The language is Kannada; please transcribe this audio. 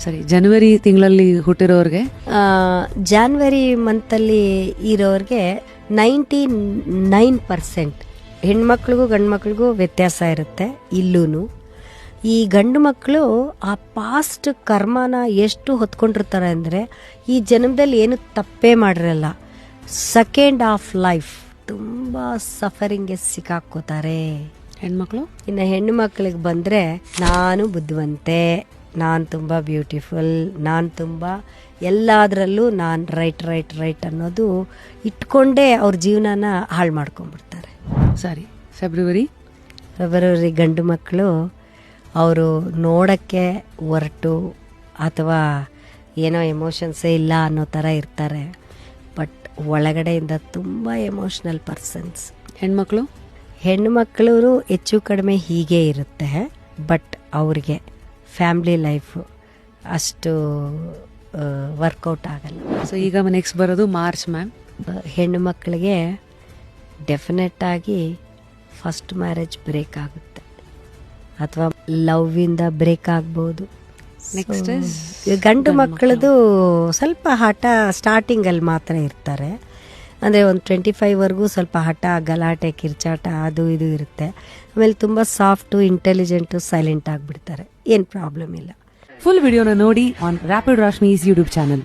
ಸರಿ, ಜನವರಿ ತಿಂಗಳಲ್ಲಿ ಹುಟ್ಟಿರೋರ್ಗೆ ಜಾನ್ವರಿ ಮಂತಲ್ಲಿ ಇರೋರಿಗೆ 99% ಹೆಣ್ಮಕ್ಳಿಗೂ ಗಂಡು ಮಕ್ಳಿಗೂ ವ್ಯತ್ಯಾಸ ಇರುತ್ತೆ. ಇಲ್ಲೂ ಈ ಗಂಡು ಮಕ್ಕಳು ಆ ಪಾಸ್ಟ್ ಕರ್ಮನ ಎಷ್ಟು ಹೊತ್ಕೊಂಡಿರ್ತಾರೆ ಅಂದರೆ, ಈ ಜನ್ಮದಲ್ಲಿ ಏನು ತಪ್ಪೇ ಮಾಡಿರಲ್ಲ, ಸೆಕೆಂಡ್ ಆಫ್ ಲೈಫ್ ತುಂಬ ಸಫರಿಂಗ್ಗೆ ಸಿಕ್ಕಾಕೋತಾರೆ ಹೆಣ್ಮಕ್ಳು. ಇನ್ನು ಹೆಣ್ಣು ಮಕ್ಕಳಿಗೆ ಬಂದರೆ, ನಾನು ಬುದ್ಧಿವಂತೆ, ನಾನು ತುಂಬ ಬ್ಯೂಟಿಫುಲ್, ನಾನು ತುಂಬ ಎಲ್ಲದರಲ್ಲೂ ನಾನು ರೈಟ್ ಅನ್ನೋದು ಇಟ್ಕೊಂಡೇ ಅವ್ರ ಜೀವನನ ಹಾಳು ಮಾಡ್ಕೊಂಡ್ಬಿಡ್ತಾರೆ. ಸರಿ, ಫೆಬ್ರವರಿ ಗಂಡು ಮಕ್ಕಳು ಅವರು ನೋಡೋಕ್ಕೆ ಹೊರಟು ಅಥವಾ ಏನೋ ಎಮೋಷನ್ಸೇ ಇಲ್ಲ ಅನ್ನೋ ಥರ ಇರ್ತಾರೆ, ಬಟ್ ಒಳಗಡೆಯಿಂದ ತುಂಬ ಎಮೋಷ್ನಲ್ ಪರ್ಸನ್ಸ್. ಹೆಣ್ಣು ಮಕ್ಕಳು ಹೆಚ್ಚು ಕಡಿಮೆ ಹೀಗೆ ಇರುತ್ತೆ, ಬಟ್ ಅವ್ರಿಗೆ ಫ್ಯಾಮ್ಲಿ ಲೈಫು ಅಷ್ಟು ವರ್ಕೌಟ್ ಆಗಲ್ಲ. ಸೊ ಈಗ ನೆಕ್ಸ್ಟ್ ಬರೋದು ಮಾರ್ಚ್ ಮ್ಯಾಮ್. ಹೆಣ್ಣು ಮಕ್ಕಳಿಗೆ ಡೆಫಿನೆಟ್ಟಾಗಿ ಫಸ್ಟ್ ಮ್ಯಾರೇಜ್ ಬ್ರೇಕ್ ಆಗುತ್ತೆ ಅಥವಾ ಲವ್ವಿಂದ ಬ್ರೇಕ್ ಆಗ್ಬೋದು. ನೆಕ್ಸ್ಟ್ ಗಂಡು ಮಕ್ಕಳದು ಸ್ವಲ್ಪ ಹಠ ಸ್ಟಾರ್ಟಿಂಗಲ್ಲಿ ಮಾತ್ರ ಇರ್ತಾರೆ, ಅಂದರೆ ಒಂದು 25ವರೆಗೂ ಸ್ವಲ್ಪ ಹಠ, ಗಲಾಟೆ, ಕಿರ್ಚಾಟ ಅದು ಇದು ಇರುತ್ತೆ. ಆಮೇಲೆ ತುಂಬ ಸಾಫ್ಟು, ಇಂಟೆಲಿಜೆಂಟು, ಸೈಲೆಂಟ್ ಆಗಿಬಿಡ್ತಾರೆ, ಏನು ಪ್ರಾಬ್ಲಮ್ ಇಲ್ಲ. ಫುಲ್ ವಿಡಿಯೋನ ನೋಡಿ ಆನ್ ರ್ಯಾಪಿಡ್ ರಾಶ್ಮೀಸ್ ಯೂಟ್ಯೂಬ್ ಚಾನಲ್.